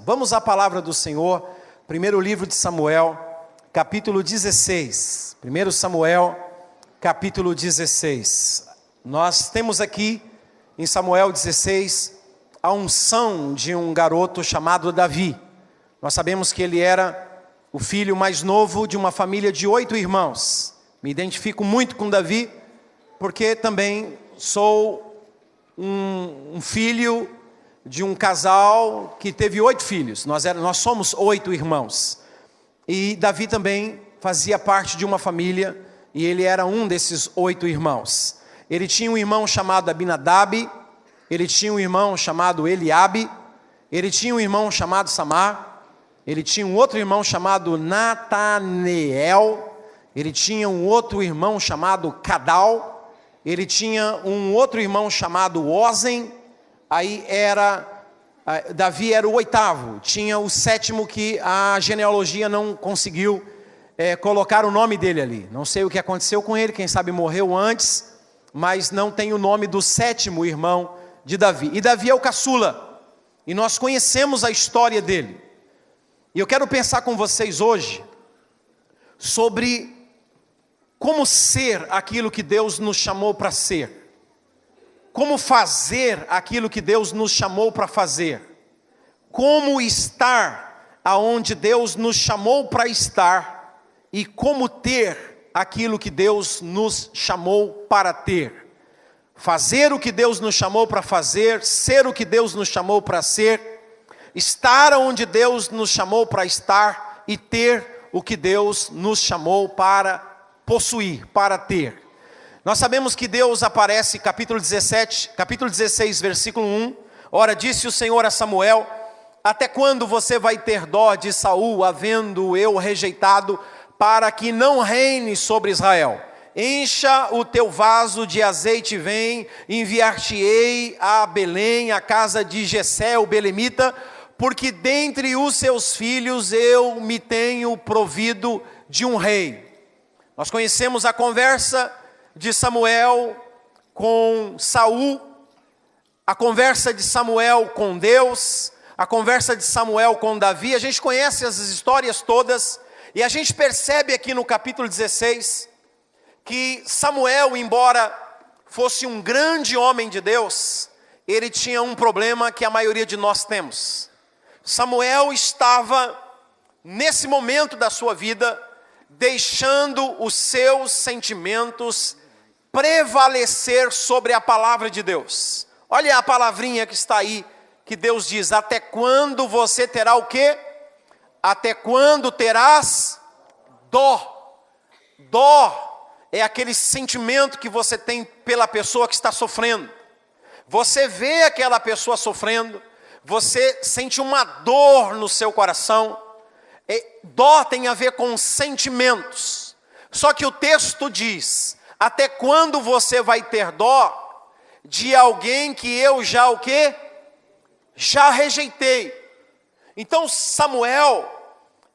Vamos à palavra do Senhor, primeiro livro de Samuel, capítulo 16. 1 Samuel, capítulo 16. Nós temos aqui, em Samuel 16, a unção de um garoto chamado Davi. Nós sabemos que ele era o filho mais novo de uma família de 8 irmãos. Me identifico muito com Davi, porque também sou um filho de um casal que teve 8 filhos. Nós somos 8 irmãos. E Davi também fazia parte de uma família, e ele era um desses 8 irmãos. Ele tinha um irmão chamado Abinadab, ele tinha um irmão chamado Eliabe, ele tinha um irmão chamado Samar, ele tinha um outro irmão chamado Nataneel, ele tinha um outro irmão chamado Cadal, ele tinha um outro irmão chamado Ozen. Aí Davi era o 8º, tinha o 7º que a genealogia não conseguiu colocar o nome dele ali. Não sei o que aconteceu com ele, quem sabe morreu antes, mas não tem o nome do 7º irmão de Davi. E Davi é o caçula, e nós conhecemos a história dele. E eu quero pensar com vocês hoje sobre como ser aquilo que Deus nos chamou para ser. Como fazer aquilo que Deus nos chamou para fazer. Como estar aonde Deus nos chamou para estar. E como ter aquilo que Deus nos chamou para ter. Fazer o que Deus nos chamou para fazer. Ser o que Deus nos chamou para ser. Estar onde Deus nos chamou para estar. E ter o que Deus nos chamou para possuir, para ter. Nós sabemos que Deus aparece, capítulo 16, versículo 1. Ora, disse o Senhor a Samuel: até quando você vai ter dó de Saul, havendo eu rejeitado, para que não reine sobre Israel? Encha o teu vaso de azeite, vem, enviar-te-ei a Belém, a casa de Jessé, o belemita, porque dentre os seus filhos eu me tenho provido de um rei. Nós conhecemos a conversa de Samuel com Saul, a conversa de Samuel com Deus, a conversa de Samuel com Davi. A gente conhece as histórias todas, e a gente percebe aqui no capítulo 16, que Samuel, embora fosse um grande homem de Deus, ele tinha um problema que a maioria de nós temos. Samuel estava, nesse momento da sua vida, deixando os seus sentimentos prevalecer sobre a palavra de Deus. Olha a palavrinha que está aí, que Deus diz: até quando você terá o quê? Até quando terás dó? Dó é aquele sentimento que você tem pela pessoa que está sofrendo. Você vê aquela pessoa sofrendo, você sente uma dor no seu coração. Dó tem a ver com sentimentos. Só que o texto diz: até quando você vai ter dó de alguém que eu já o quê? Já rejeitei. Então Samuel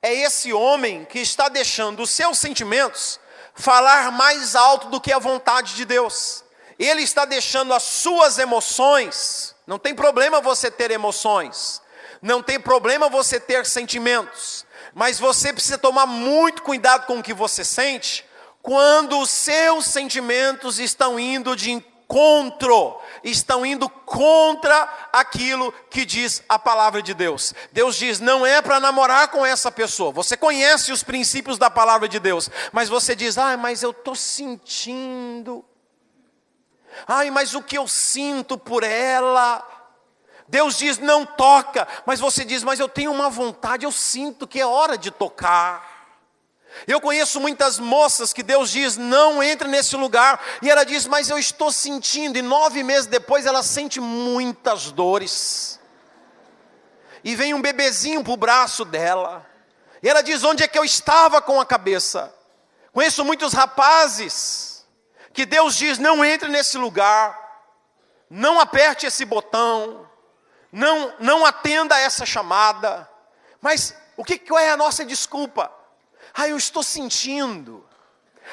é esse homem que está deixando os seus sentimentos falar mais alto do que a vontade de Deus. Ele está deixando as suas emoções. Não tem problema você ter emoções, não tem problema você ter sentimentos, mas você precisa tomar muito cuidado com o que você sente, quando os seus sentimentos estão indo estão indo contra aquilo que diz a palavra de Deus. Deus diz: não é para namorar com essa pessoa. Você conhece os princípios da palavra de Deus, mas você diz: mas eu estou sentindo. Mas o que eu sinto por ela. Deus diz: não toca, mas você diz: mas eu tenho uma vontade, eu sinto que é hora de tocar. Eu conheço muitas moças que Deus diz: não entre nesse lugar, e ela diz: mas eu estou sentindo, e 9 meses depois ela sente muitas dores, e vem um bebezinho para o braço dela, e ela diz: onde é que eu estava com a cabeça? Conheço muitos rapazes, que Deus diz: não entre nesse lugar, não aperte esse botão, não atenda a essa chamada. Mas qual é a nossa desculpa? Eu estou sentindo.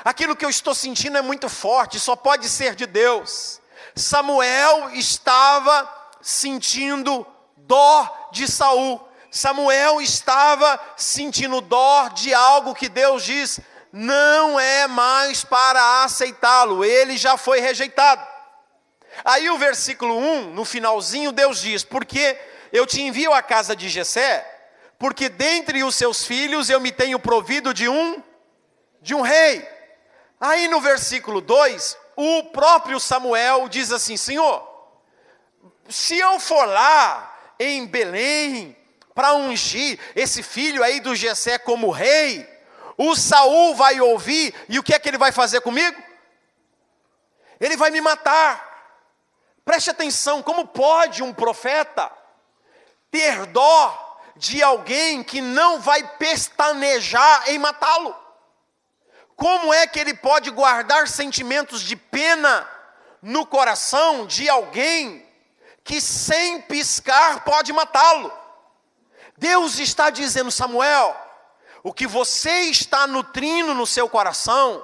Aquilo que eu estou sentindo é muito forte, só pode ser de Deus. Samuel estava sentindo dó de Saul. Samuel estava sentindo dó de algo que Deus diz, não é mais para aceitá-lo, ele já foi rejeitado. Aí o versículo 1, no finalzinho, Deus diz, porque eu te envio à casa de Jessé, porque dentre os seus filhos eu me tenho provido de um rei. Aí no versículo 2, o próprio Samuel diz assim, Senhor, se eu for lá em Belém, para ungir esse filho aí do Jessé como rei, o Saul vai ouvir, e o que é que ele vai fazer comigo? Ele vai me matar. Preste atenção, como pode um profeta ter dó de alguém que não vai pestanejar em matá-lo? Como é que ele pode guardar sentimentos de pena no coração de alguém que sem piscar pode matá-lo? Deus está dizendo, Samuel, o que você está nutrindo no seu coração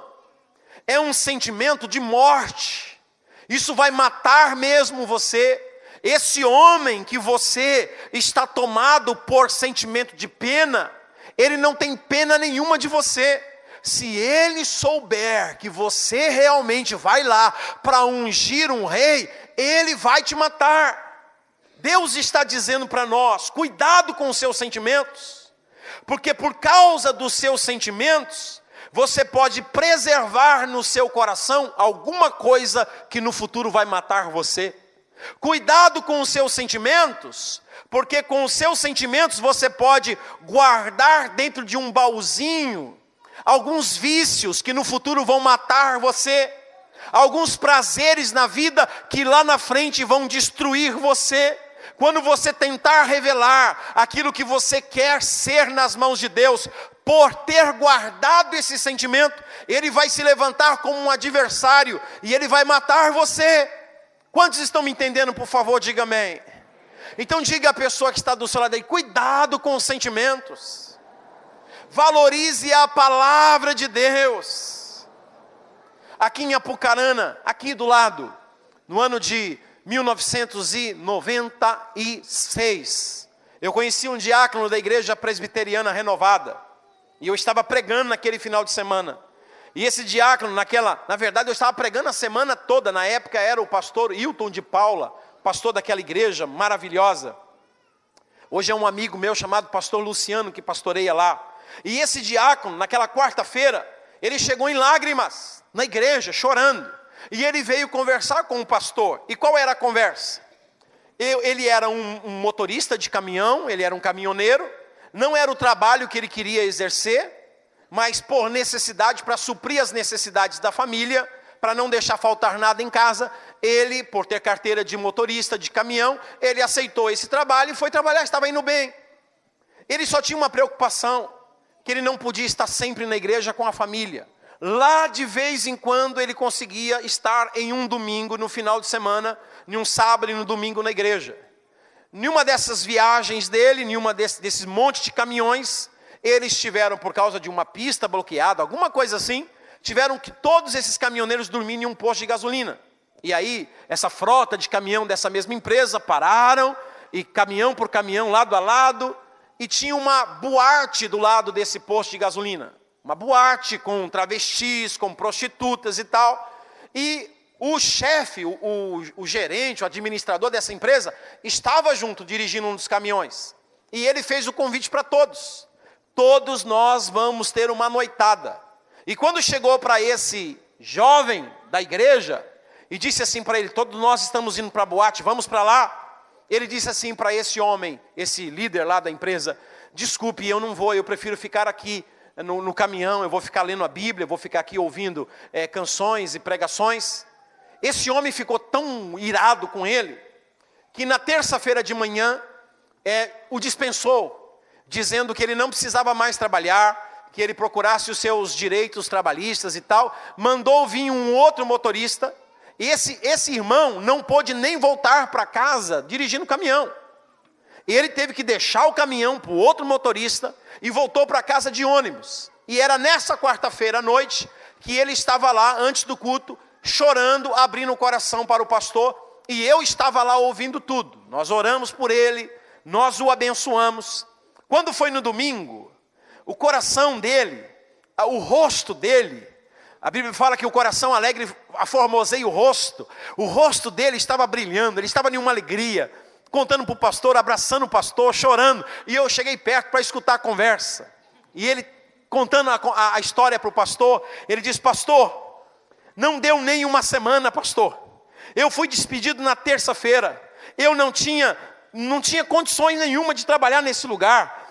é um sentimento de morte. Isso vai matar mesmo você. Esse homem que você está tomado por sentimento de pena, ele não tem pena nenhuma de você. Se ele souber que você realmente vai lá para ungir um rei, ele vai te matar. Deus está dizendo para nós, cuidado com os seus sentimentos, porque por causa dos seus sentimentos, você pode preservar no seu coração alguma coisa que no futuro vai matar você. Cuidado com os seus sentimentos, porque com os seus sentimentos você pode guardar dentro de um baúzinho alguns vícios que no futuro vão matar você, alguns prazeres na vida que lá na frente vão destruir você. Quando você tentar revelar aquilo que você quer ser nas mãos de Deus, por ter guardado esse sentimento, ele vai se levantar como um adversário e ele vai matar você. Quantos estão me entendendo, por favor, diga amém. Então diga à pessoa que está do seu lado aí, cuidado com os sentimentos. Valorize a palavra de Deus. Aqui em Apucarana, aqui do lado, no ano de 1996, eu conheci um diácono da igreja presbiteriana renovada, e eu estava pregando naquele final de semana, e esse diácono na verdade eu estava pregando a semana toda, na época era o pastor Hilton de Paula, pastor daquela igreja maravilhosa, hoje é um amigo meu chamado pastor Luciano, que pastoreia lá, e esse diácono, naquela quarta-feira, ele chegou em lágrimas, na igreja, chorando, e ele veio conversar com o pastor. E qual era a conversa? Ele era um motorista de caminhão, ele era um caminhoneiro, não era o trabalho que ele queria exercer, mas por necessidade, para suprir as necessidades da família, para não deixar faltar nada em casa, ele, por ter carteira de motorista de caminhão, ele aceitou esse trabalho e foi trabalhar, estava indo bem. Ele só tinha uma preocupação, que ele não podia estar sempre na igreja com a família. Lá de vez em quando ele conseguia estar em um domingo, no final de semana, em um sábado e no domingo na igreja. Nenhuma dessas viagens dele, nenhuma desses monte de caminhões, eles tiveram, por causa de uma pista bloqueada, alguma coisa assim, tiveram que todos esses caminhoneiros dormirem em um posto de gasolina. E aí, essa frota de caminhão dessa mesma empresa pararam, e caminhão por caminhão, lado a lado, e tinha uma boate do lado desse posto de gasolina. Uma boate com travestis, com prostitutas e tal. E o chefe, o gerente, o administrador dessa empresa, estava junto, dirigindo um dos caminhões. E ele fez o convite para todos. Todos nós vamos ter uma noitada. E quando chegou para esse jovem da igreja, e disse assim para ele, todos nós estamos indo para a boate, vamos para lá. Ele disse assim para esse homem, esse líder lá da empresa, desculpe, eu não vou, eu prefiro ficar aqui no caminhão, eu vou ficar lendo a Bíblia, eu vou ficar aqui ouvindo canções e pregações. Esse homem ficou tão irado com ele, que na terça-feira de manhã, o dispensou, dizendo que ele não precisava mais trabalhar, que ele procurasse os seus direitos trabalhistas e tal, mandou vir um outro motorista, e esse irmão não pôde nem voltar para casa dirigindo o caminhão. E ele teve que deixar o caminhão para o outro motorista e voltou para casa de ônibus. E era nessa quarta-feira à noite que ele estava lá antes do culto, chorando, abrindo o coração para o pastor. E eu estava lá ouvindo tudo. Nós oramos por ele, nós o abençoamos. Quando foi no domingo, o coração dele, o rosto dele, a Bíblia fala que o coração alegre aformoseia o rosto dele estava brilhando, ele estava em uma alegria, contando para o pastor, abraçando o pastor, chorando, e eu cheguei perto para escutar a conversa, e ele contando a história para o pastor, ele disse: pastor, não deu nem uma semana, pastor, eu fui despedido na terça-feira, eu não tinha condições nenhuma de trabalhar nesse lugar,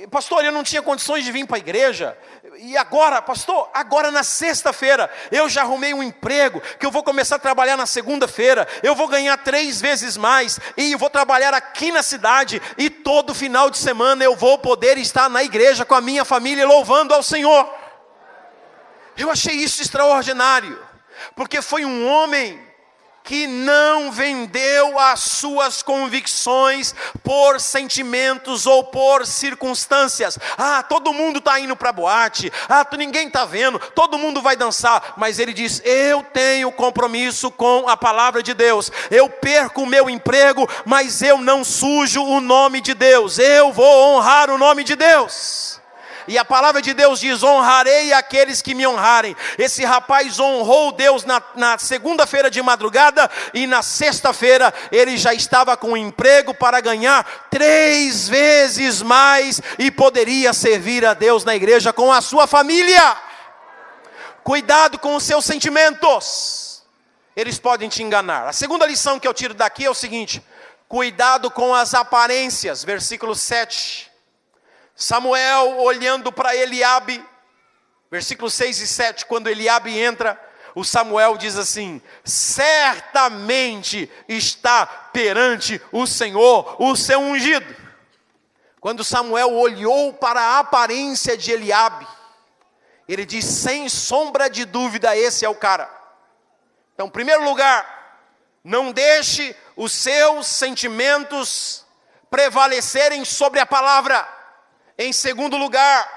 pastor, eu não tinha condições de vir para a igreja, e agora, pastor, agora na sexta-feira, eu já arrumei um emprego, que eu vou começar a trabalhar na segunda-feira, eu vou ganhar 3 vezes mais, e eu vou trabalhar aqui na cidade, e todo final de semana eu vou poder estar na igreja com a minha família, louvando ao Senhor. Eu achei isso extraordinário, porque foi um homem que não vendeu as suas convicções por sentimentos ou por circunstâncias. Todo mundo está indo para a boate, ninguém está vendo, todo mundo vai dançar, mas ele diz: eu tenho compromisso com a palavra de Deus, eu perco o meu emprego, mas eu não sujo o nome de Deus, eu vou honrar o nome de Deus. E a palavra de Deus diz: honrarei aqueles que me honrarem. Esse rapaz honrou Deus na segunda-feira de madrugada, e na sexta-feira ele já estava com um emprego para ganhar 3 vezes mais, e poderia servir a Deus na igreja com a sua família. Cuidado com os seus sentimentos, eles podem te enganar. A segunda lição que eu tiro daqui é o seguinte: cuidado com as aparências. Versículo 7. Samuel olhando para Eliabe, versículos 6 e 7, quando Eliabe entra, o Samuel diz assim: certamente está perante o Senhor o seu ungido. Quando Samuel olhou para a aparência de Eliabe, ele diz: sem sombra de dúvida, esse é o cara. Então, em primeiro lugar, não deixe os seus sentimentos prevalecerem sobre a palavra. Em segundo lugar,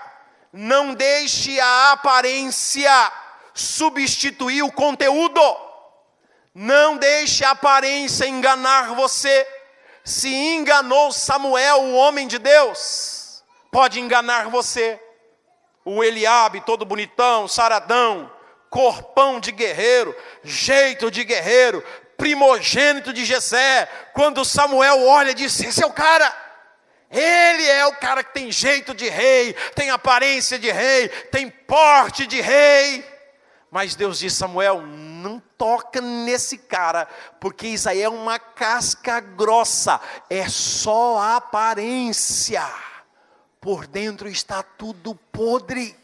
não deixe a aparência substituir o conteúdo. Não deixe a aparência enganar você. Se enganou Samuel, o homem de Deus, pode enganar você. O Eliabe, todo bonitão, saradão, corpão de guerreiro, jeito de guerreiro, primogênito de Jessé. Quando Samuel olha e diz: esse é o cara. Ele é o cara que tem jeito de rei, tem aparência de rei, tem porte de rei. Mas Deus diz: Samuel, não toca nesse cara, porque isso aí é uma casca grossa, é só a aparência, por dentro está tudo podre.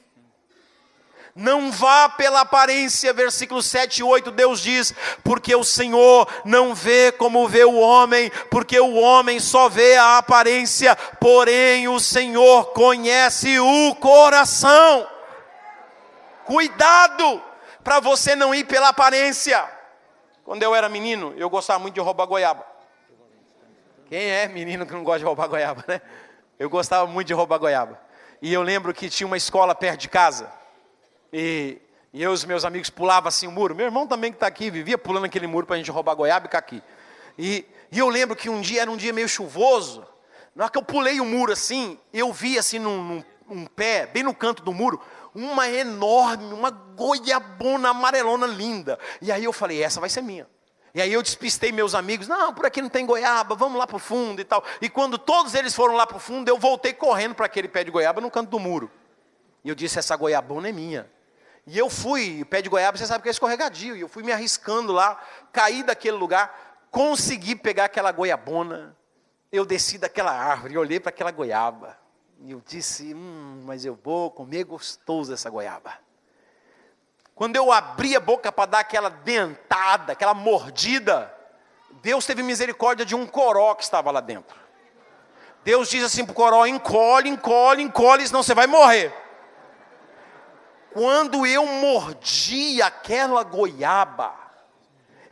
Não vá pela aparência, versículos 7 e 8, Deus diz: porque o Senhor não vê como vê o homem, porque o homem só vê a aparência, porém o Senhor conhece o coração. Cuidado, para você não ir pela aparência. Quando eu era menino, eu gostava muito de roubar goiaba. Quem é menino que não gosta de roubar goiaba, né? Eu gostava muito de roubar goiaba. E eu lembro que tinha uma escola perto de casa, e eu e os meus amigos pulavam assim o muro. Meu irmão também que está aqui, vivia pulando aquele muro para a gente roubar goiaba e caqui. E eu lembro que um dia, era um dia meio chuvoso, na hora que eu pulei o muro assim, eu vi assim num pé, bem no canto do muro, uma enorme, uma goiabona amarelona linda. E aí eu falei: essa vai ser minha. E aí eu despistei meus amigos: não, por aqui não tem goiaba, vamos lá para o fundo e tal. E quando todos eles foram lá para o fundo, eu voltei correndo para aquele pé de goiaba no canto do muro. E eu disse: essa goiabona é minha. E eu fui, pé de goiaba, você sabe que é escorregadio, e eu fui me arriscando lá, caí daquele lugar, consegui pegar aquela goiabona. Eu desci daquela árvore, olhei para aquela goiaba, e eu disse: mas eu vou comer gostoso essa goiaba. Quando eu abri a boca para dar aquela dentada, aquela mordida, Deus teve misericórdia de um coró que estava lá dentro. Deus diz assim para o coró: encolhe, encolhe, encolhe, senão você vai morrer. Quando eu mordi aquela goiaba,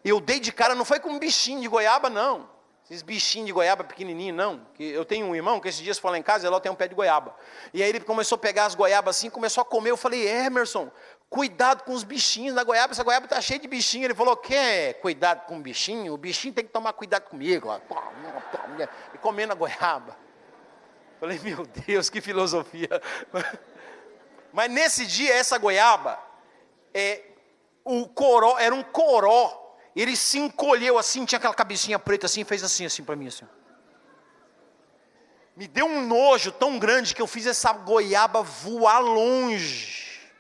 eu dei de cara, não foi com um bichinho de goiaba não, esses bichinhos de goiaba pequenininho não, que eu tenho um irmão que esses dias foi lá em casa, e lá tem um pé de goiaba, e aí ele começou a pegar as goiabas assim, começou a comer. Eu falei: Emerson, cuidado com os bichinhos da goiaba, essa goiaba está cheia de bichinho. Ele falou: quer cuidado com o bichinho tem que tomar cuidado comigo, ó. E comendo a goiaba. Falei, meu Deus, que filosofia. Mas nesse dia, essa goiaba, o coró, era um coró. Ele se encolheu assim, tinha aquela cabecinha preta assim, fez assim para mim assim. Me deu um nojo tão grande que eu fiz essa goiaba voar longe.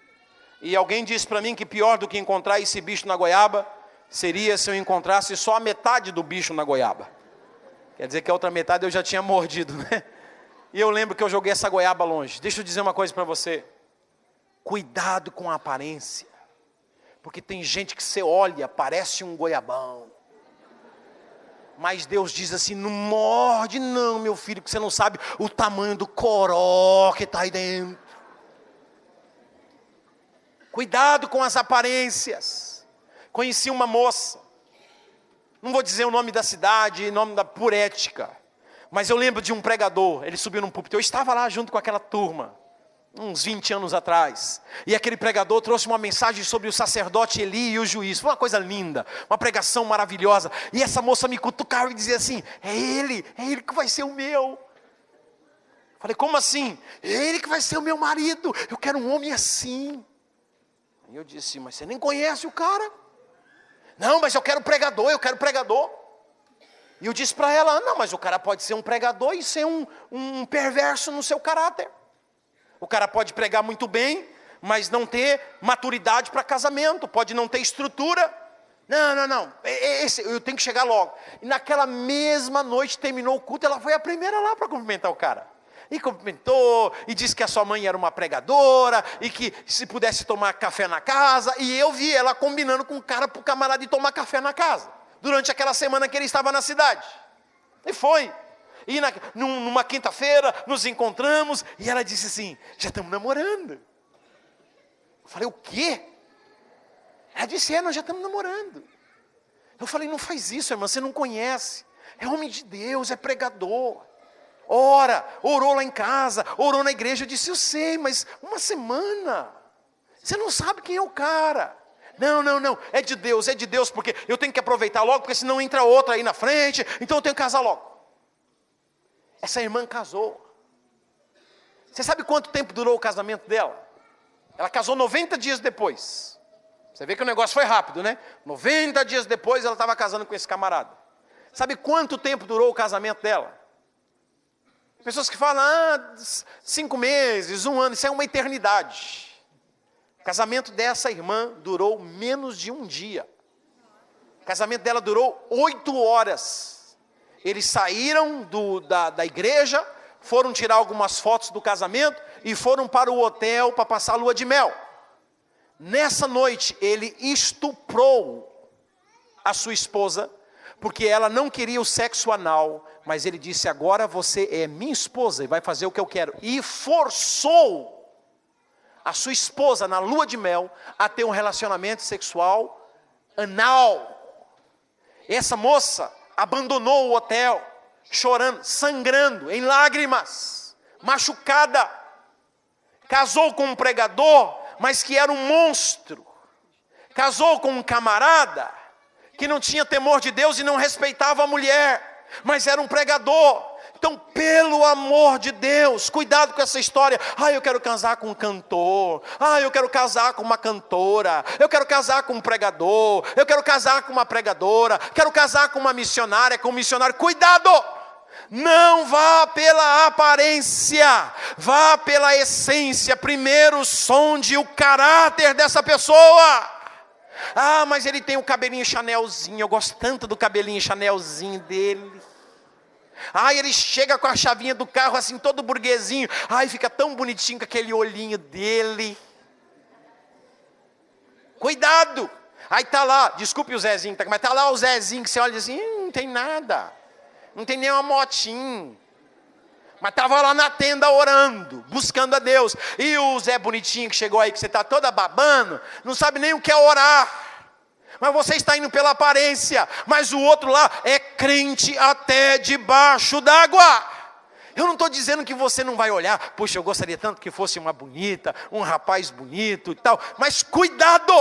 E alguém disse para mim que pior do que encontrar esse bicho na goiaba, seria se eu encontrasse só a metade do bicho na goiaba. Quer dizer que a outra metade eu já tinha mordido, né? E eu lembro que eu joguei essa goiaba longe. Deixa eu dizer uma coisa para você. Cuidado com a aparência. Porque tem gente que você olha, parece um goiabão. Mas Deus diz assim, não morde não, meu filho, que você não sabe o tamanho do coró que está aí dentro. Cuidado com as aparências. Conheci uma moça, não vou dizer o nome da cidade, por ética, mas eu lembro de um pregador, ele subiu num púlpito, eu estava lá junto com aquela turma, uns 20 anos atrás, e aquele pregador trouxe uma mensagem sobre o sacerdote Eli e o juiz, foi uma coisa linda, uma pregação maravilhosa, e essa moça me cutucava e dizia assim, é ele que vai ser o meu. Falei, como assim? É ele que vai ser o meu marido, eu quero um homem assim. E eu disse, mas você nem conhece o cara? Não, mas eu quero pregador. E eu disse para ela, não, mas o cara pode ser um pregador e ser um perverso no seu caráter. O cara pode pregar muito bem, mas não ter maturidade para casamento, pode não ter estrutura. Não, eu tenho que chegar logo. E naquela mesma noite, terminou o culto, ela foi a primeira lá para cumprimentar o cara. E cumprimentou, e disse que a sua mãe era uma pregadora, e que se pudesse tomar café na casa, e eu vi ela combinando com o cara para o camarada ir tomar café na casa, durante aquela semana que ele estava na cidade. E foi. E numa quinta-feira, nos encontramos, e ela disse assim, já estamos namorando. Eu falei, o quê? Ela disse, nós já estamos namorando. Eu falei, não faz isso, irmã, você não conhece. É homem de Deus, é pregador. Orou lá em casa, orou na igreja. Eu disse, eu sei, mas uma semana, você não sabe quem é o cara. Não, é de Deus, porque eu tenho que aproveitar logo, porque senão entra outra aí na frente, então eu tenho que casar logo. Essa irmã casou. Você sabe quanto tempo durou o casamento dela? Ela casou 90 dias depois. Você vê que o negócio foi rápido, né? 90 dias depois ela estava casando com esse camarada. Sabe quanto tempo durou o casamento dela? Pessoas que falam, 5 meses, 1 ano, isso é uma eternidade. O casamento dessa irmã durou menos de um dia. O casamento dela durou 8 horas. Eles saíram da igreja, foram tirar algumas fotos do casamento e foram para o hotel para passar a lua de mel. Nessa noite, ele estuprou a sua esposa, porque ela não queria o sexo anal, mas ele disse, agora você é minha esposa e vai fazer o que eu quero. E forçou a sua esposa na lua de mel a ter um relacionamento sexual anal. Essa moça abandonou o hotel, chorando, sangrando, em lágrimas, machucada. Casou com um pregador, mas que era um monstro. Casou com um camarada que não tinha temor de Deus e não respeitava a mulher, mas era um pregador. Então, pelo amor de Deus, cuidado com essa história. Eu quero casar com um cantor. Eu quero casar com uma cantora. Eu quero casar com um pregador. Eu quero casar com uma pregadora. Quero casar com uma missionária, com um missionário. Cuidado! Não vá pela aparência, vá pela essência. Primeiro sonde o caráter dessa pessoa. Mas ele tem o cabelinho Chanelzinho, eu gosto tanto do cabelinho Chanelzinho dele. Ele chega com a chavinha do carro assim, todo burguesinho. Fica tão bonitinho com aquele olhinho dele. Cuidado. Aí tá lá, desculpe o Zezinho, mas tá lá o Zezinho que você olha assim, não tem nada. Não tem nem uma motinha. Mas estava lá na tenda orando, buscando a Deus. E o Zé bonitinho que chegou aí, que você está toda babando, não sabe nem o que é orar. Mas você está indo pela aparência. Mas o outro lá é crente até debaixo d'água. Eu não estou dizendo que você não vai olhar. Poxa, eu gostaria tanto que fosse uma bonita, um rapaz bonito e tal. Mas cuidado!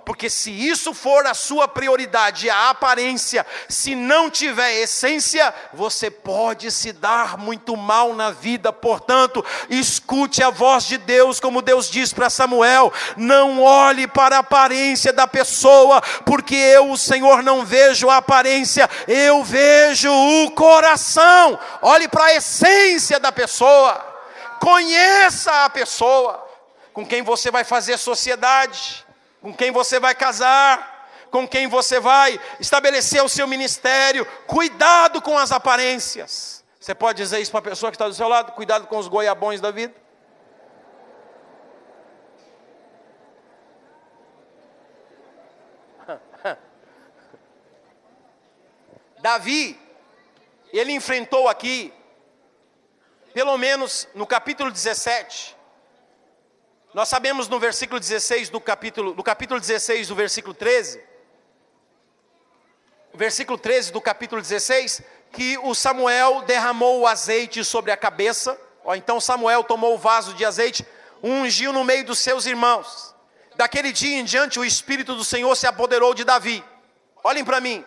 porque se isso for a sua prioridade, a aparência, se não tiver essência, você pode se dar muito mal na vida. Portanto, escute a voz de Deus, como Deus diz para Samuel: não olhe para a aparência da pessoa, porque eu, o Senhor, não vejo a aparência, eu vejo o coração. Olhe para a essência da pessoa, conheça a pessoa, com quem você vai fazer sociedade, com quem você vai casar, com quem você vai estabelecer o seu ministério. Cuidado com as aparências. Você pode dizer isso para a pessoa que está do seu lado? Cuidado com os goiabões da vida. Davi, ele enfrentou aqui, pelo menos no capítulo 17, nós sabemos no versículo 16 do capítulo 16 do versículo 13, versículo 13 do capítulo 16, que o Samuel derramou o azeite sobre a cabeça. Então Samuel tomou o vaso de azeite, ungiu no meio dos seus irmãos. Daquele dia em diante o Espírito do Senhor se apoderou de Davi. Olhem para mim,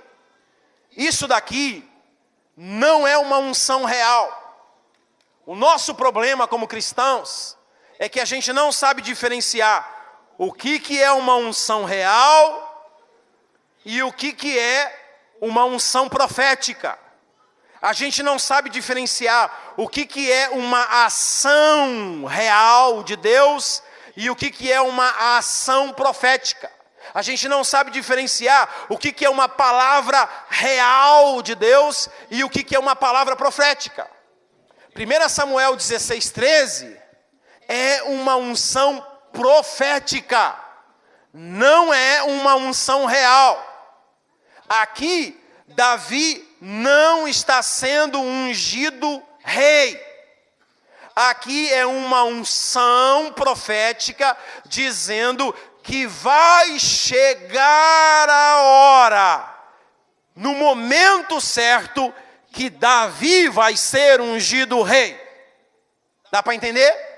isso daqui não é uma unção real. O nosso problema como cristãos é que a gente não sabe diferenciar o que é uma unção real e o que é uma unção profética. A gente não sabe diferenciar o que é uma ação real de Deus e o que é uma ação profética. A gente não sabe diferenciar o que é uma palavra real de Deus e o que é uma palavra profética. 1 Samuel 16:13 é uma unção profética, não é uma unção real. Aqui, Davi não está sendo ungido rei. Aqui é uma unção profética dizendo que vai chegar a hora, no momento certo, que Davi vai ser ungido rei. Dá para entender?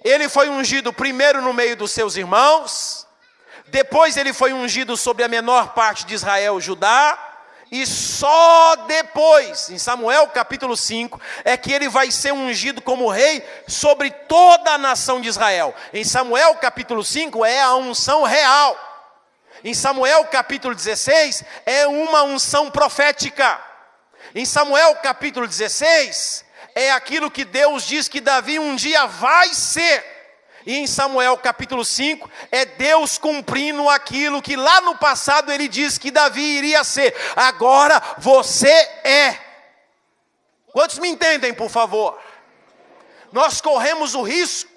Ele foi ungido primeiro no meio dos seus irmãos, depois ele foi ungido sobre a menor parte de Israel, Judá, e só depois, em Samuel capítulo 5, é que ele vai ser ungido como rei sobre toda a nação de Israel. Em Samuel capítulo 5 é a unção real. Em Samuel capítulo 16 é uma unção profética. Em Samuel capítulo 16 é aquilo que Deus diz que Davi um dia vai ser. E em Samuel capítulo 5, é Deus cumprindo aquilo que lá no passado ele disse que Davi iria ser. Agora você é. Quantos me entendem, por favor? Nós corremos o risco,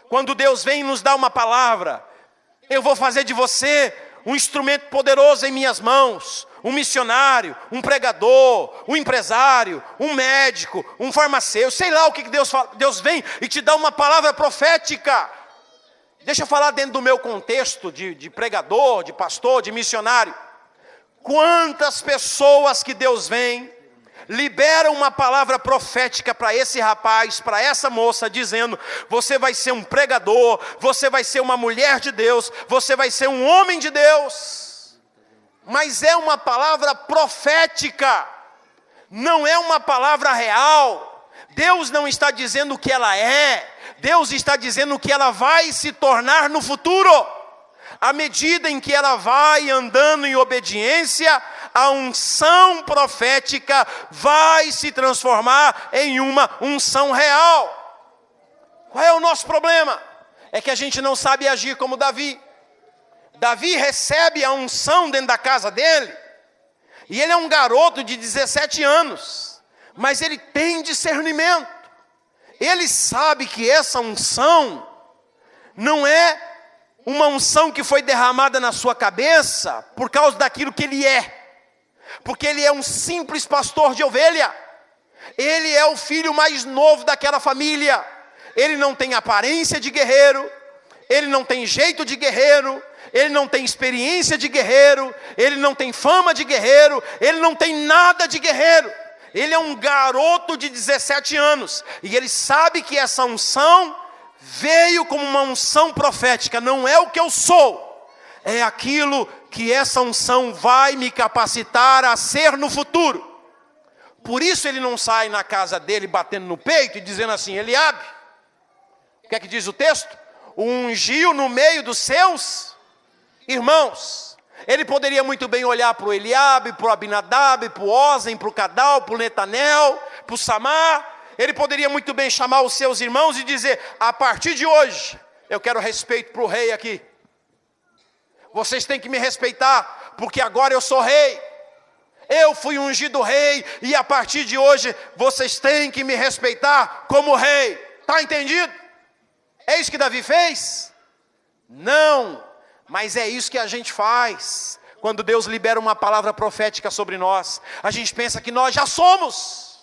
quando Deus vem e nos dá uma palavra: eu vou fazer de você um instrumento poderoso em minhas mãos, um missionário, um pregador, um empresário, um médico, um farmacêutico, sei lá o que Deus fala. Deus vem e te dá uma palavra profética. Deixa eu falar dentro do meu contexto de pregador, de pastor, de missionário. Quantas pessoas que Deus vem, libera uma palavra profética para esse rapaz, para essa moça, dizendo: você vai ser um pregador, você vai ser uma mulher de Deus, você vai ser um homem de Deus. Mas é uma palavra profética, não é uma palavra real. Deus não está dizendo o que ela é, Deus está dizendo o que ela vai se tornar no futuro. À medida em que ela vai andando em obediência, a unção profética vai se transformar em uma unção real. Qual é o nosso problema? É que a gente não sabe agir como Davi. Davi recebe a unção dentro da casa dele, e ele é um garoto de 17 anos, mas ele tem discernimento. Ele sabe que essa unção não é uma unção que foi derramada na sua cabeça por causa daquilo que ele é, porque ele é um simples pastor de ovelha. Ele é o filho mais novo daquela família. Ele não tem aparência de guerreiro, ele não tem jeito de guerreiro, ele não tem experiência de guerreiro, ele não tem fama de guerreiro, ele não tem nada de guerreiro. Ele é um garoto de 17 anos, e ele sabe que essa unção veio como uma unção profética. Não é o que eu sou, é aquilo que essa unção vai me capacitar a ser no futuro. Por isso ele não sai na casa dele batendo no peito e dizendo assim: Eliabe, o que é que diz o texto? O ungiu no meio dos seus irmãos. Ele poderia muito bem olhar para o Eliabe, para o Abinadab, para o Ozen, para o Cadal, para o Netanel, para o Samar. Ele poderia muito bem chamar os seus irmãos e dizer: a partir de hoje, eu quero respeito para o rei aqui. Vocês têm que me respeitar, porque agora eu sou rei. Eu fui ungido rei, e a partir de hoje, vocês têm que me respeitar como rei. Está entendido? É isso que Davi fez? Não, mas é isso que a gente faz. Quando Deus libera uma palavra profética sobre nós, a gente pensa que nós já somos.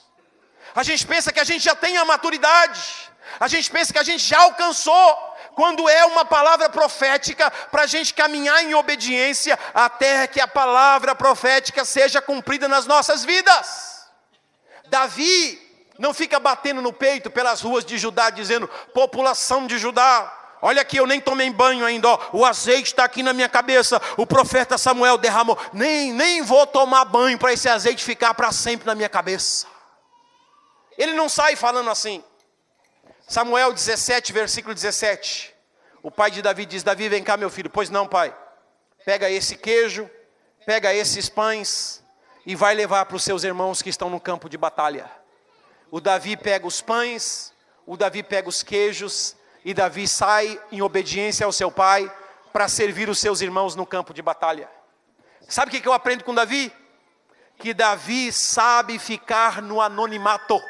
A gente pensa que a gente já tem a maturidade. A gente pensa que a gente já alcançou. Quando é uma palavra profética, para a gente caminhar em obediência, até que a palavra profética seja cumprida nas nossas vidas. Davi não fica batendo no peito pelas ruas de Judá, dizendo: população de Judá, olha aqui, eu nem tomei banho ainda, ó, o azeite está aqui na minha cabeça, o profeta Samuel derramou, nem vou tomar banho para esse azeite ficar para sempre na minha cabeça. Ele não sai falando assim. Samuel 17, versículo 17. O pai de Davi diz: Davi, vem cá, meu filho. Pois não, pai. Pega esse queijo, pega esses pães e vai levar para os seus irmãos que estão no campo de batalha. O Davi pega os pães, o Davi pega os queijos, e Davi sai em obediência ao seu pai para servir os seus irmãos no campo de batalha. Sabe o que eu aprendo com Davi? Que Davi sabe ficar no anonimato.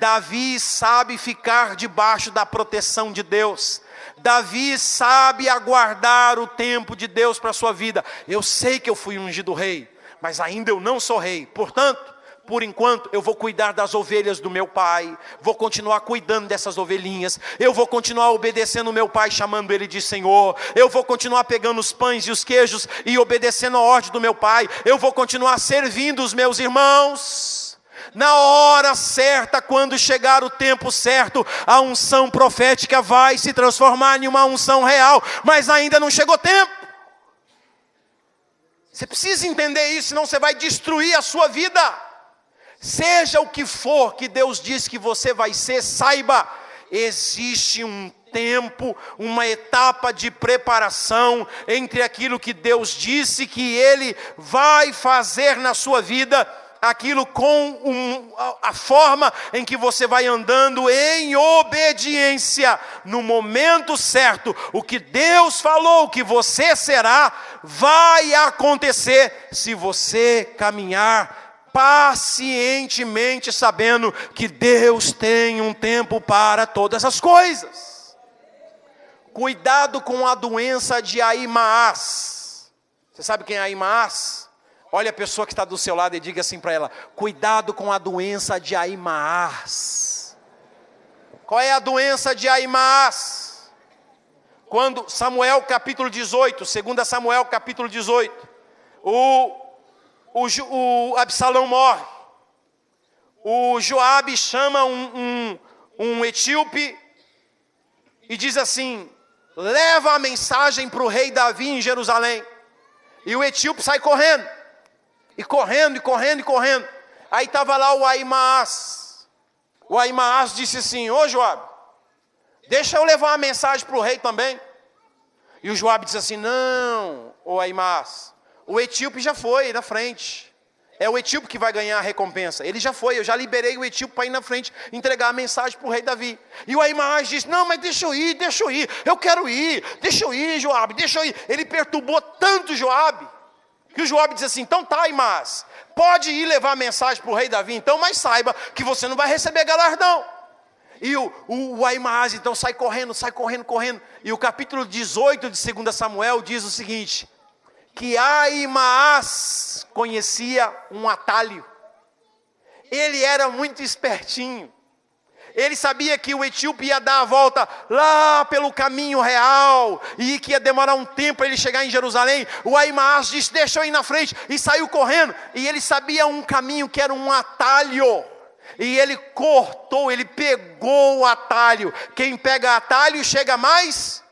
Davi sabe ficar debaixo da proteção de Deus. Davi sabe aguardar o tempo de Deus para a sua vida. Eu sei que eu fui ungido rei, mas ainda eu não sou rei. Portanto, por enquanto, eu vou cuidar das ovelhas do meu pai. Vou continuar cuidando dessas ovelhinhas. Eu vou continuar obedecendo o meu pai, chamando ele de Senhor. Eu vou continuar pegando os pães e os queijos e obedecendo a ordem do meu pai. Eu vou continuar servindo os meus irmãos. Na hora certa, quando chegar o tempo certo, a unção profética vai se transformar em uma unção real, mas ainda não chegou tempo. Você precisa entender isso, senão você vai destruir a sua vida. Seja o que for que Deus diz que você vai ser, saiba, existe um tempo, uma etapa de preparação entre aquilo que Deus disse que Ele vai fazer na sua vida, aquilo com a forma em que você vai andando em obediência. No momento certo, o que Deus falou que você será, vai acontecer se você caminhar pacientemente, sabendo que Deus tem um tempo para todas as coisas. Cuidado com a doença de Ahimaás. Você sabe quem é Ahimaás? Olha a pessoa que está do seu lado e diga assim para ela: cuidado com a doença de Ahimaás. Qual é a doença de Ahimaás? Quando Samuel capítulo 18, 2 Samuel capítulo 18, o Absalão morre. O Joabe chama um etíope e diz assim: leva a mensagem para o rei Davi em Jerusalém. E o etíope sai correndo. E correndo. Aí estava lá o Ahimaás. O Ahimaás disse assim: ô Joabe, deixa eu levar uma mensagem para o rei também. E o Joabe disse assim: não, ô Ahimaás, o etíope já foi na frente. É o etíope que vai ganhar a recompensa. Ele já foi, eu já liberei o etíope para ir na frente entregar a mensagem para o rei Davi. E o Ahimaás disse: não, mas deixa eu ir, eu quero ir, deixa eu ir, Joabe, deixa eu ir. Ele perturbou tanto Joabe, que o Joabe disse assim: então tá, Ahimaás, pode ir levar a mensagem para o rei Davi então, mas saiba que você não vai receber galardão. E o Ahimaás então sai correndo. E o capítulo 18 de 2 Samuel diz o seguinte: que Ahimaás conhecia um atalho. Ele era muito espertinho. Ele sabia que o etíope ia dar a volta lá pelo caminho real, e que ia demorar um tempo para ele chegar em Jerusalém. O Ahimaás disse: deixa eu ir na frente, e saiu correndo. E ele sabia um caminho que era um atalho, e ele cortou, ele pegou o atalho. Quem pega atalho chega mais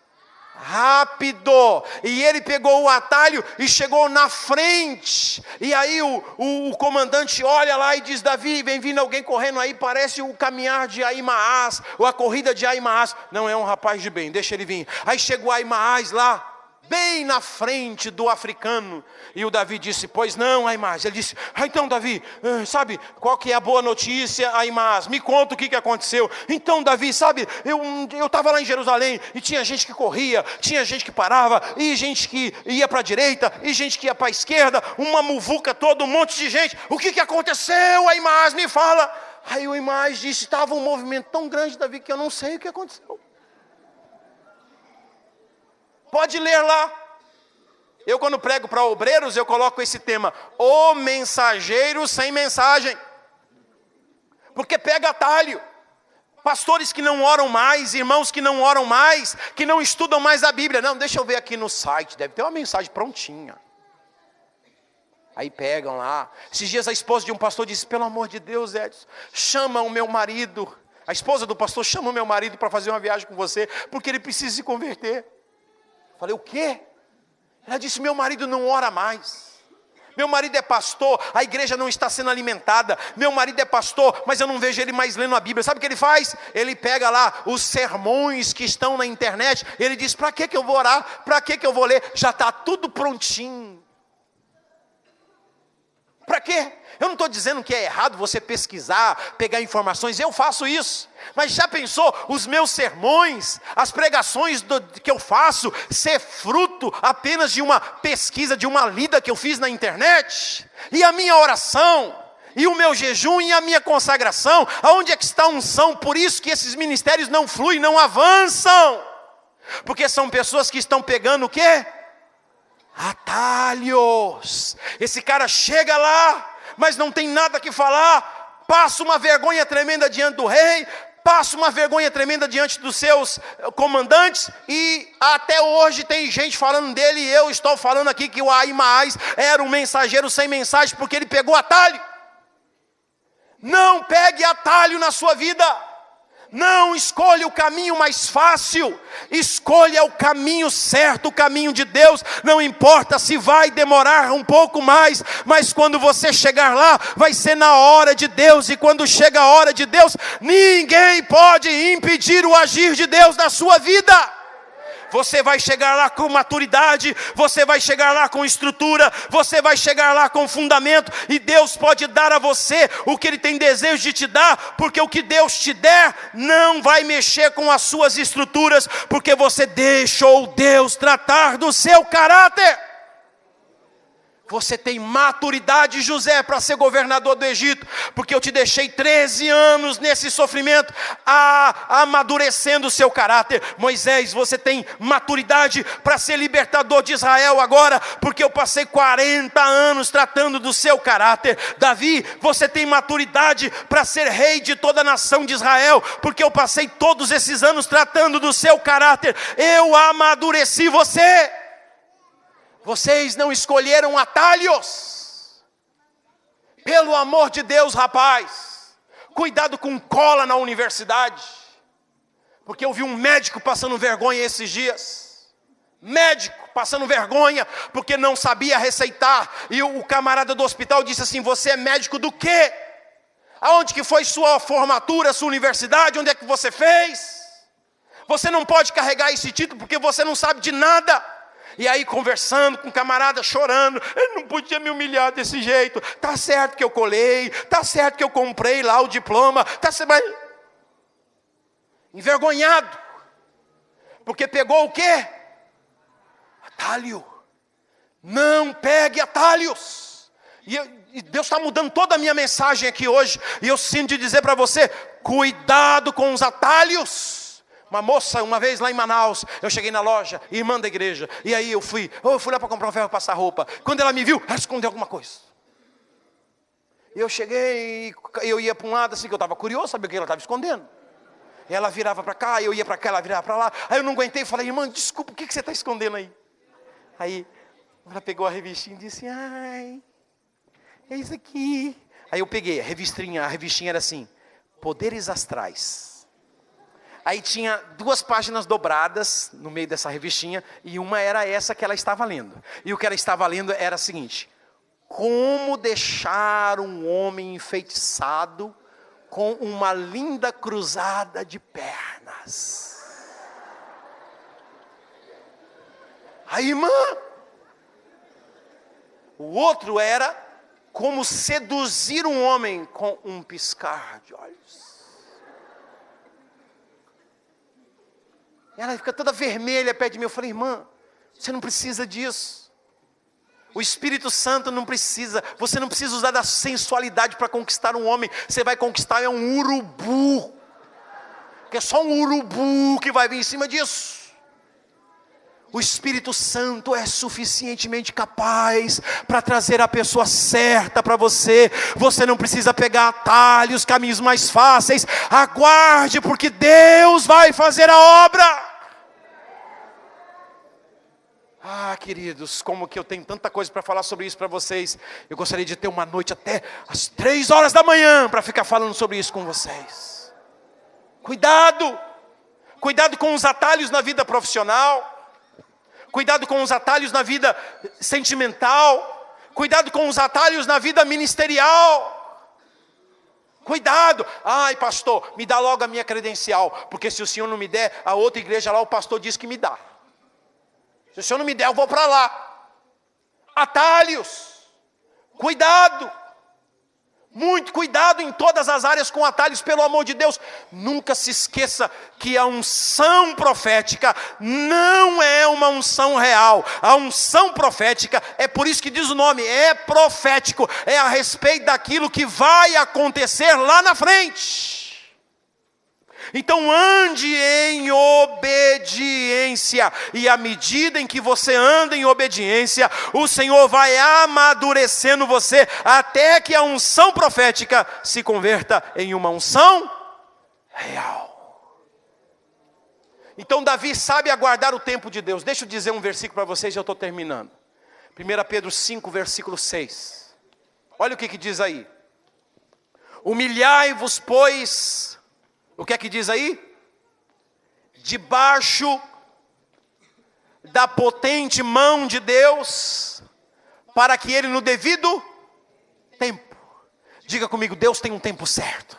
rápido. E ele pegou o atalho e chegou na frente. E aí o comandante olha lá e diz: Davi, vem vindo alguém correndo aí, parece o caminhar de Ahimaás, ou a corrida de Ahimaás. Não, é um rapaz de bem, deixa ele vir. Aí chegou Ahimaás lá, bem na frente do africano. E o Davi disse: pois não, Ahimaás. Ele disse: então, Davi, sabe qual que é a boa notícia, Ahimaás? Me conta o que aconteceu. Então, Davi, sabe, eu estava lá em Jerusalém e tinha gente que corria, tinha gente que parava, e gente que ia para a direita, e gente que ia para a esquerda, uma muvuca toda, um monte de gente. O que aconteceu, Ahimaás? Me fala. Aí o Ahimaás disse: estava um movimento tão grande, Davi, que eu não sei o que aconteceu. Pode ler lá. Eu, quando prego para obreiros, eu coloco esse tema: o mensageiro sem mensagem. Porque pega atalho. Pastores que não oram mais, irmãos que não oram mais, que não estudam mais a Bíblia. Não, deixa eu ver aqui no site, deve ter uma mensagem prontinha. Aí pegam lá. Esses dias a esposa de um pastor disse: pelo amor de Deus, Edson, chama o meu marido. A esposa do pastor chama o meu marido para fazer uma viagem com você, porque ele precisa se converter. Falei: o quê? Ela disse: meu marido não ora mais. Meu marido é pastor, a igreja não está sendo alimentada. Meu marido é pastor, mas eu não vejo ele mais lendo a Bíblia. Sabe o que ele faz? Ele pega lá os sermões que estão na internet. Ele diz: para que eu vou orar? Para que eu vou ler? Já está tudo prontinho. Para quê? Eu não estou dizendo que é errado você pesquisar, pegar informações. Eu faço isso. Mas já pensou os meus sermões, as pregações que eu faço, ser fruto apenas de uma pesquisa, de uma lida que eu fiz na internet? E a minha oração, e o meu jejum, e a minha consagração? Aonde é que está a unção? Por isso que esses ministérios não fluem, não avançam. Porque são pessoas que estão pegando o quê? Atalhos. Esse cara chega lá, mas não tem nada que falar, passa uma vergonha tremenda diante do rei, passa uma vergonha tremenda diante dos seus comandantes, e até hoje tem gente falando dele, e eu estou falando aqui que o Ahimaás era um mensageiro sem mensagem, porque ele pegou atalho. Não pegue atalho na sua vida. Não escolha o caminho mais fácil, escolha o caminho certo, o caminho de Deus. Não importa se vai demorar um pouco mais, mas quando você chegar lá, vai ser na hora de Deus. E quando chega a hora de Deus, ninguém pode impedir o agir de Deus na sua vida. Você vai chegar lá com maturidade, você vai chegar lá com estrutura, você vai chegar lá com fundamento, e Deus pode dar a você o que Ele tem desejo de te dar, porque o que Deus te der não vai mexer com as suas estruturas, porque você deixou Deus tratar do seu caráter. Você tem maturidade, José, para ser governador do Egito, porque eu te deixei 13 anos nesse sofrimento, amadurecendo o seu caráter. Moisés, você tem maturidade para ser libertador de Israel agora, porque eu passei 40 anos tratando do seu caráter. Davi, você tem maturidade para ser rei de toda a nação de Israel, porque eu passei todos esses anos tratando do seu caráter. Eu amadureci você. Vocês não escolheram atalhos. Pelo amor de Deus, rapaz, cuidado com cola na universidade. Porque eu vi um médico passando vergonha esses dias. Médico passando vergonha porque não sabia receitar. E o camarada do hospital disse assim: você é médico do quê? Aonde que foi sua formatura, sua universidade? Onde é que você fez? Você não pode carregar esse título porque você não sabe de nada. E aí conversando com o camarada, chorando: ele não podia me humilhar desse jeito. Tá certo que eu colei, tá certo que eu comprei lá o diploma, tá certo, mas... envergonhado, porque pegou o quê? Atalho. Não pegue atalhos. E Deus está mudando toda a minha mensagem aqui hoje, e eu sinto de dizer para você: cuidado com os atalhos. Uma moça, uma vez lá em Manaus, eu cheguei na loja, irmã da igreja, e aí eu fui lá para comprar um ferro para passar roupa. Quando ela me viu, ela escondeu alguma coisa. E eu cheguei, eu ia para um lado assim, que eu estava curioso, sabia o que ela estava escondendo. E ela virava para cá, eu ia para cá, ela virava para lá. Aí eu não aguentei e falei: irmã, desculpa, o que você está escondendo aí? Aí ela pegou a revistinha e disse: ai, é isso aqui. Aí eu peguei a revistinha era assim: poderes astrais. Aí tinha 2 páginas dobradas no meio dessa revistinha, e uma era essa que ela estava lendo. E o que ela estava lendo era o seguinte: como deixar um homem enfeitiçado com uma linda cruzada de pernas. Aí, irmã, o outro era como seduzir um homem com um piscar de olhos. Ela fica toda vermelha perto de mim. Eu falei: irmã, você não precisa disso. O Espírito Santo não precisa. Você não precisa usar da sensualidade para conquistar um homem. Você vai conquistar um urubu. Que é só um urubu que vai vir em cima disso. O Espírito Santo é suficientemente capaz para trazer a pessoa certa para você. Você não precisa pegar atalhos, caminhos mais fáceis. Aguarde, porque Deus vai fazer a obra. Ah, queridos, como que eu tenho tanta coisa para falar sobre isso para vocês. Eu gostaria de ter uma noite até às 3 horas da manhã para ficar falando sobre isso com vocês. Cuidado. Cuidado com os atalhos na vida profissional. Cuidado com os atalhos na vida sentimental. Cuidado com os atalhos na vida ministerial. Cuidado. Ai, pastor, me dá logo a minha credencial, porque se o senhor não me der, a outra igreja lá, o pastor diz que me dá. Se o senhor não me der, eu vou para lá. Atalhos. Cuidado. Muito cuidado em todas as áreas com atalhos, pelo amor de Deus. Nunca se esqueça que a unção profética não é uma unção real. A unção profética, é por isso que diz o nome, é profético. É a respeito daquilo que vai acontecer lá na frente. Então ande em obediência, e à medida em que você anda em obediência, o Senhor vai amadurecendo você, até que a unção profética se converta em uma unção real. Então Davi sabe aguardar o tempo de Deus. Deixa eu dizer um versículo para vocês, já estou terminando. 1 Pedro 5, versículo 6. Olha o que diz aí. Humilhai-vos, pois... O que é que diz aí? Debaixo da potente mão de Deus, para que Ele no devido tempo. Diga comigo: Deus tem um tempo certo.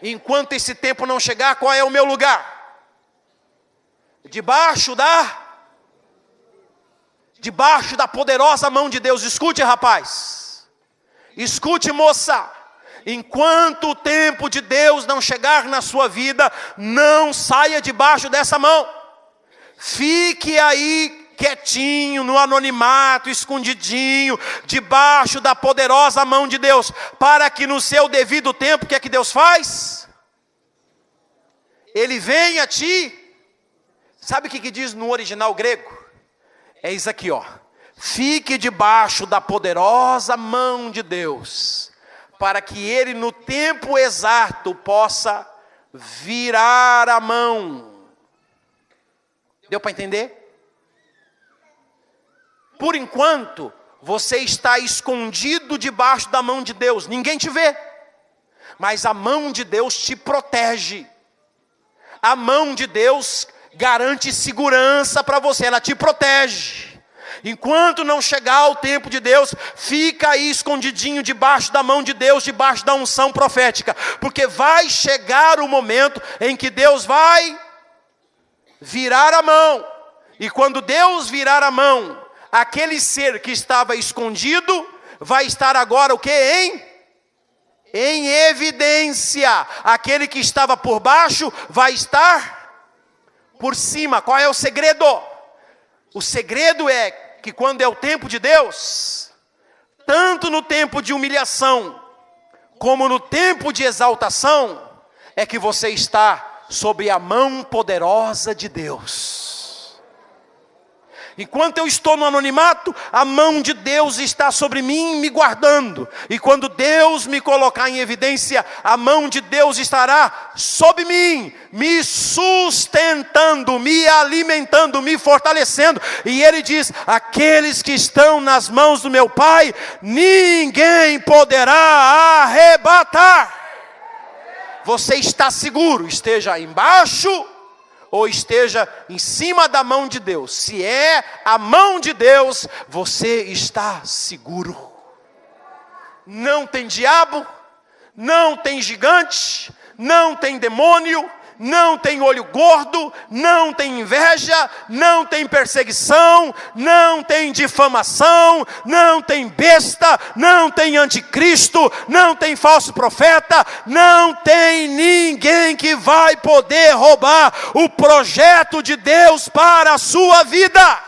Enquanto esse tempo não chegar, qual é o meu lugar? Debaixo da poderosa mão de Deus. Escute, rapaz. Escute, moça. Enquanto o tempo de Deus não chegar na sua vida, não saia debaixo dessa mão. Fique aí quietinho, no anonimato, escondidinho, debaixo da poderosa mão de Deus, para que no seu devido tempo, o que é que Deus faz? Ele vem a ti. Sabe o que diz no original grego? É isso aqui, ó. Fique debaixo da poderosa mão de Deus, para que Ele no tempo exato possa virar a mão. Deu para entender? Por enquanto, você está escondido debaixo da mão de Deus, ninguém te vê, mas a mão de Deus te protege. A mão de Deus garante segurança para você, ela te protege. Enquanto não chegar o tempo de Deus, fica aí escondidinho debaixo da mão de Deus, debaixo da unção profética, porque vai chegar o momento em que Deus vai virar a mão, e quando Deus virar a mão, aquele ser que estava escondido, vai estar agora o quê, em evidência. Aquele que estava por baixo, vai estar por cima. Qual é o segredo? O segredo é que quando é o tempo de Deus, tanto no tempo de humilhação, como no tempo de exaltação, é que você está sob a mão poderosa de Deus. Enquanto eu estou no anonimato, a mão de Deus está sobre mim, me guardando. E quando Deus me colocar em evidência, a mão de Deus estará sobre mim, me sustentando, me alimentando, me fortalecendo. E Ele diz: aqueles que estão nas mãos do meu Pai, ninguém poderá arrebatar. você está seguro, esteja embaixo ou esteja em cima da mão de Deus. Se é a mão de Deus, você está seguro. Não tem diabo, não tem gigante, não tem demônio, não tem olho gordo, não tem inveja, não tem perseguição, não tem difamação, não tem besta, não tem anticristo, não tem falso profeta, não tem ninguém que vai poder roubar o projeto de Deus para a sua vida.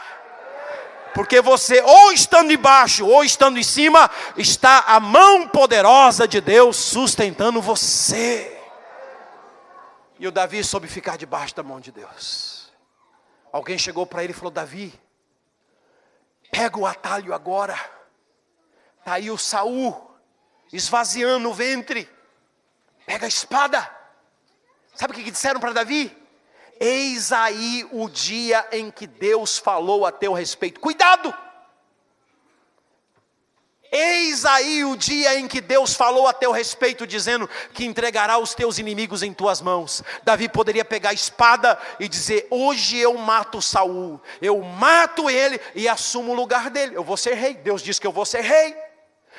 Porque você, ou estando embaixo, ou estando em cima, está a mão poderosa de Deus sustentando você. E o Davi soube ficar debaixo da mão de Deus. Alguém chegou para ele e falou: Davi, pega o atalho agora. Está aí o Saul esvaziando o ventre. Pega a espada. Sabe o que disseram para Davi? Eis aí o dia em que Deus falou a teu respeito. Cuidado! Eis aí o dia em que Deus falou a teu respeito, dizendo que entregará os teus inimigos em tuas mãos. Davi poderia pegar a espada e dizer: hoje eu mato Saul, eu mato ele e assumo o lugar dele. Eu vou ser rei, Deus disse que eu vou ser rei.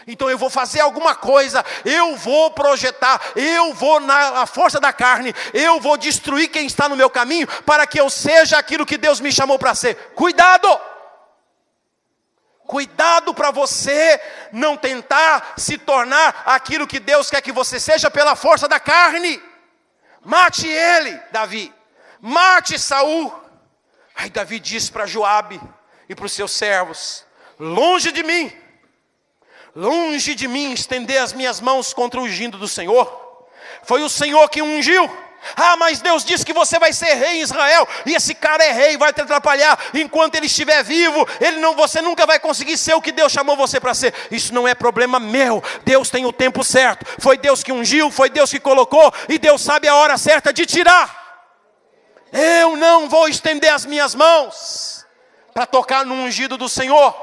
Então eu vou fazer alguma coisa, eu vou projetar, eu vou na força da carne, eu vou destruir quem está no meu caminho, para que eu seja aquilo que Deus me chamou para ser. Cuidado! Cuidado para você não tentar se tornar aquilo que Deus quer que você seja pela força da carne. Mate ele, Davi. Mate Saul. Aí Davi disse para Joabe e para os seus servos: longe de mim estender as minhas mãos contra o ungido do Senhor. Foi o Senhor que ungiu. Ah, mas Deus disse que você vai ser rei em Israel, e esse cara é rei, vai te atrapalhar. Enquanto ele estiver vivo, você nunca vai conseguir ser o que Deus chamou você para ser. Isso não é problema meu, Deus tem o tempo certo. Foi Deus que ungiu, foi Deus que colocou, e Deus sabe a hora certa de tirar. Eu não vou estender as minhas mãos para tocar no ungido do Senhor.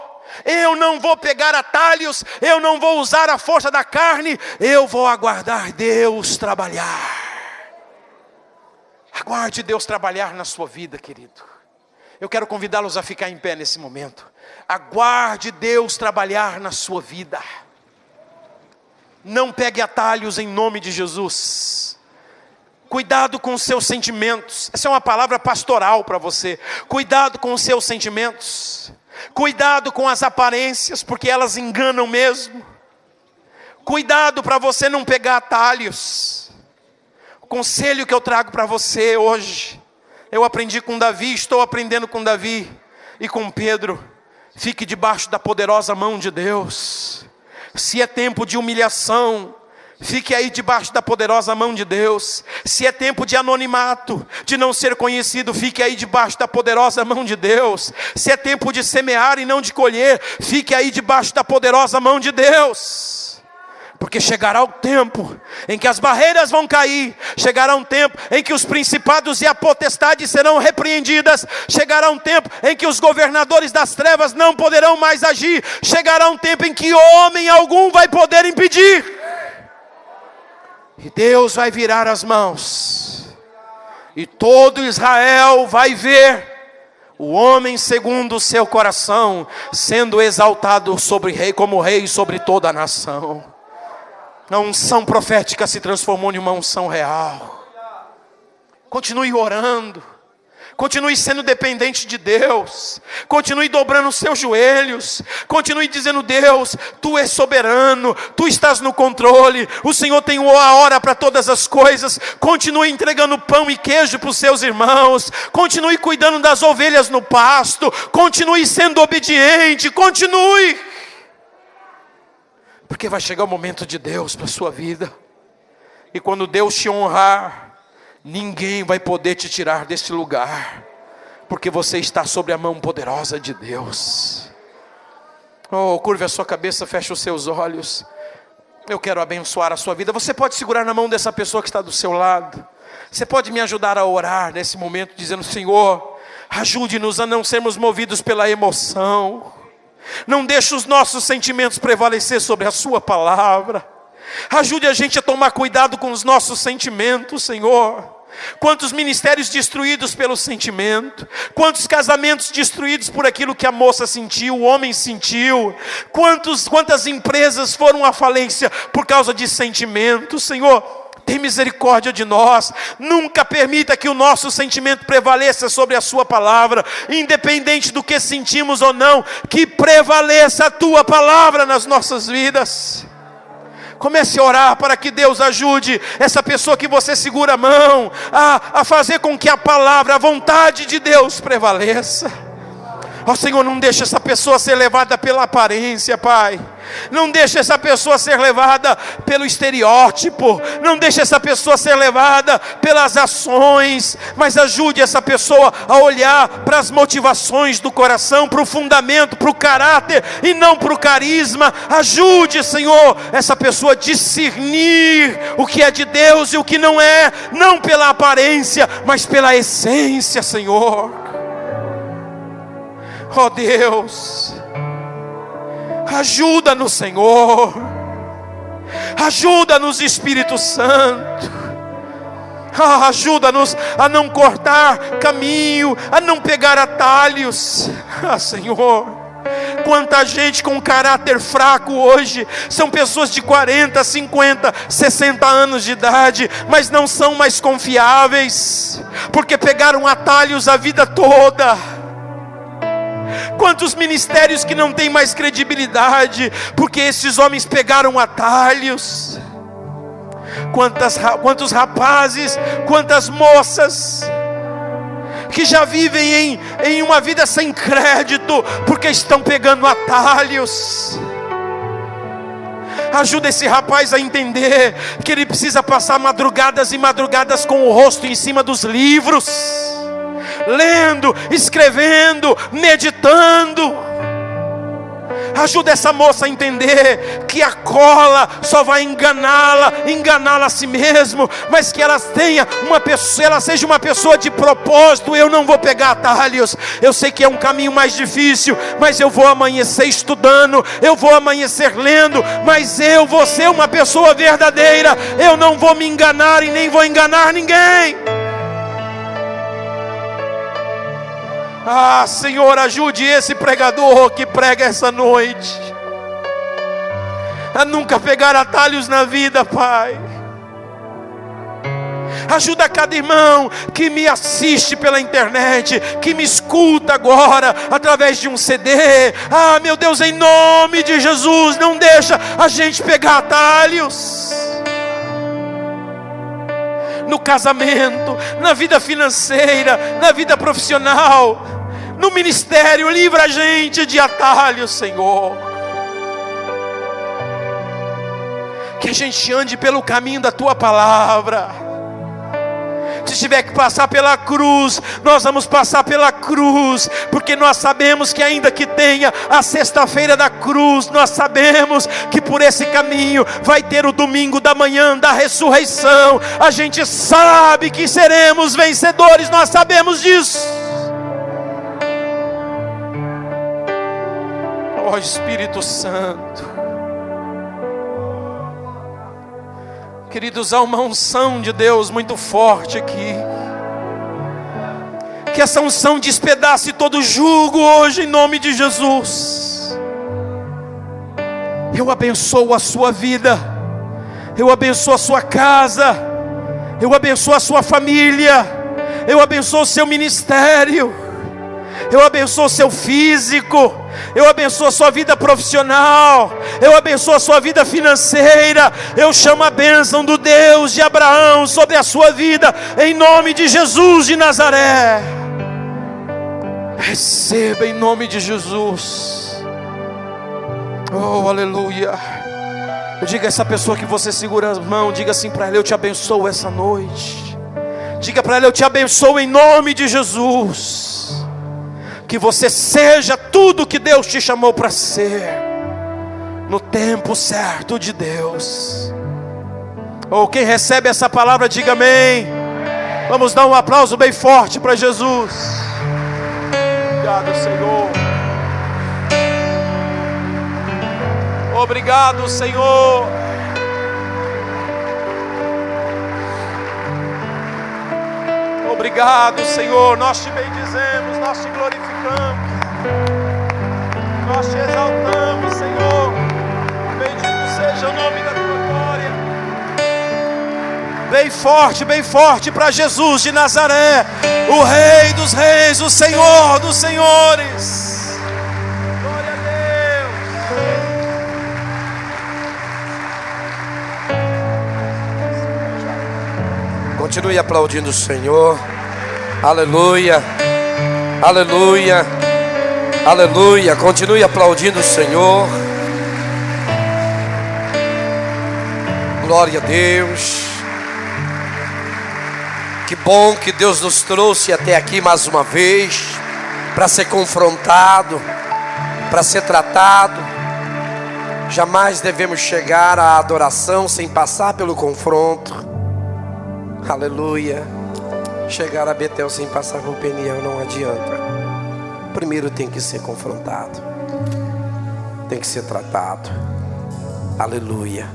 Eu não vou pegar atalhos, eu não vou usar a força da carne, eu vou aguardar Deus trabalhar. Aguarde Deus trabalhar na sua vida, querido. Eu quero convidá-los a ficar em pé nesse momento. Aguarde Deus trabalhar na sua vida. Não pegue atalhos em nome de Jesus. Cuidado com os seus sentimentos. Essa é uma palavra pastoral para você. Cuidado com os seus sentimentos. Cuidado com as aparências, porque elas enganam mesmo. Cuidado para você não pegar atalhos. O conselho que eu trago para você hoje, eu aprendi com Davi, estou aprendendo com Davi e com Pedro. Fique debaixo da poderosa mão de Deus. Se é tempo de humilhação, fique aí debaixo da poderosa mão de Deus. Se é tempo de anonimato, de não ser conhecido, fique aí debaixo da poderosa mão de Deus. Se é tempo de semear e não de colher, fique aí debaixo da poderosa mão de Deus. Porque chegará o tempo em que as barreiras vão cair. Chegará um tempo em que os principados e a potestade serão repreendidas. Chegará um tempo em que os governadores das trevas não poderão mais agir. Chegará um tempo em que homem algum vai poder impedir. E Deus vai virar as mãos. E todo Israel vai ver o homem segundo o seu coração sendo exaltado como rei sobre toda a nação. A unção profética se transformou em uma unção real. Continue orando. Continue sendo dependente de Deus. Continue dobrando os seus joelhos. Continue dizendo: Deus, Tu és soberano. Tu estás no controle. O Senhor tem a hora para todas as coisas. Continue entregando pão e queijo para os seus irmãos. Continue cuidando das ovelhas no pasto. Continue sendo obediente. Continue. Porque vai chegar o momento de Deus para a sua vida. E quando Deus te honrar, ninguém vai poder te tirar desse lugar. Porque você está sobre a mão poderosa de Deus. Oh, curve a sua cabeça, feche os seus olhos. Eu quero abençoar a sua vida. Você pode segurar na mão dessa pessoa que está do seu lado. Você pode me ajudar a orar nesse momento, dizendo: Senhor, ajude-nos a não sermos movidos pela emoção. Não deixe os nossos sentimentos prevalecer sobre a sua palavra. Ajude a gente a tomar cuidado com os nossos sentimentos, Senhor. Quantos ministérios destruídos pelo sentimento, quantos casamentos destruídos por aquilo que a moça sentiu, o homem sentiu, quantas empresas foram à falência por causa de sentimentos. Senhor, tem misericórdia de nós. Nunca permita que o nosso sentimento prevaleça sobre a sua palavra, independente do que sentimos ou não, que prevaleça a tua palavra nas nossas vidas. Comece a orar para que Deus ajude essa pessoa que você segura a mão a fazer com que a palavra, a vontade de Deus prevaleça. Ó Senhor, não deixe essa pessoa ser levada pela aparência, Pai. Não deixe essa pessoa ser levada pelo estereótipo. Não deixe essa pessoa ser levada pelas ações. Mas ajude essa pessoa a olhar para as motivações do coração, para o fundamento, para o caráter e não para o carisma. Ajude, Senhor, essa pessoa a discernir o que é de Deus e o que não é. Não pela aparência, mas pela essência, Senhor. Ó Deus, ajuda-nos, Senhor. Ajuda-nos, Espírito Santo. Ajuda-nos a não cortar caminho, a não pegar atalhos. Senhor, quanta gente com caráter fraco hoje. São pessoas de 40, 50, 60 anos de idade, mas não são mais confiáveis, porque pegaram atalhos a vida toda. Quantos ministérios que não têm mais credibilidade, porque esses homens pegaram atalhos. Quantos rapazes, quantas moças que já vivem em uma vida sem crédito, porque estão pegando atalhos. Ajuda esse rapaz a entender que ele precisa passar madrugadas e madrugadas com o rosto em cima dos livros, lendo, escrevendo, meditando. Ajuda essa moça a entender que a cola só vai enganá-la a si mesmo, mas que ela seja uma pessoa de propósito. Eu não vou pegar atalhos. Eu sei que é um caminho mais difícil, mas eu vou amanhecer estudando, eu vou amanhecer lendo, mas eu vou ser uma pessoa verdadeira. Eu não vou me enganar e nem vou enganar ninguém. Senhor, ajude esse pregador que prega essa noite a nunca pegar atalhos na vida, Pai. Ajuda cada irmão que me assiste pela internet, que me escuta agora através de um CD. Meu Deus, em nome de Jesus, não deixa a gente pegar atalhos no casamento, na vida financeira, na vida profissional, no ministério. Livra a gente de atalhos, Senhor. Que a gente ande pelo caminho da Tua palavra. Se tiver que passar pela cruz, nós vamos passar pela cruz, porque nós sabemos que ainda que tenha a sexta-feira da cruz, nós sabemos que por esse caminho vai ter o domingo da manhã da ressurreição. A gente sabe que seremos vencedores, nós sabemos disso. Ó Espírito Santo, queridos, há uma unção de Deus muito forte aqui. Que essa unção despedace todo jugo hoje, em nome de Jesus. Eu abençoo a sua vida, eu abençoo a sua casa, eu abençoo a sua família, eu abençoo o seu ministério, eu abençoo o seu físico, eu abençoo a sua vida profissional, eu abençoo a sua vida financeira. Eu chamo a bênção do Deus de Abraão sobre a sua vida, em nome de Jesus de Nazaré. Receba em nome de Jesus. Oh, aleluia. Diga a essa pessoa que você segura a mão, diga assim para ela: eu te abençoo essa noite. Diga para ela: eu te abençoo em nome de Jesus. Que você seja tudo que Deus te chamou para ser, no tempo certo de Deus. Ou quem recebe essa palavra, diga amém. Vamos dar um aplauso bem forte para Jesus. Obrigado, Senhor. Obrigado, Senhor. Obrigado, Senhor. Nós te bendizemos, nós te glorificamos, nós te exaltamos, Senhor. Bendito seja o nome da tua glória. Bem forte para Jesus de Nazaré, o Rei dos Reis, o Senhor dos Senhores. Glória a Deus. Continue aplaudindo o Senhor. Aleluia, aleluia, aleluia. Continue aplaudindo o Senhor. Glória a Deus. Que bom que Deus nos trouxe até aqui mais uma vez, para ser confrontado, para ser tratado. Jamais devemos chegar à adoração sem passar pelo confronto. Aleluia. Chegar a Betel sem passar por Peniel não adianta. Primeiro tem que ser confrontado, tem que ser tratado. Aleluia.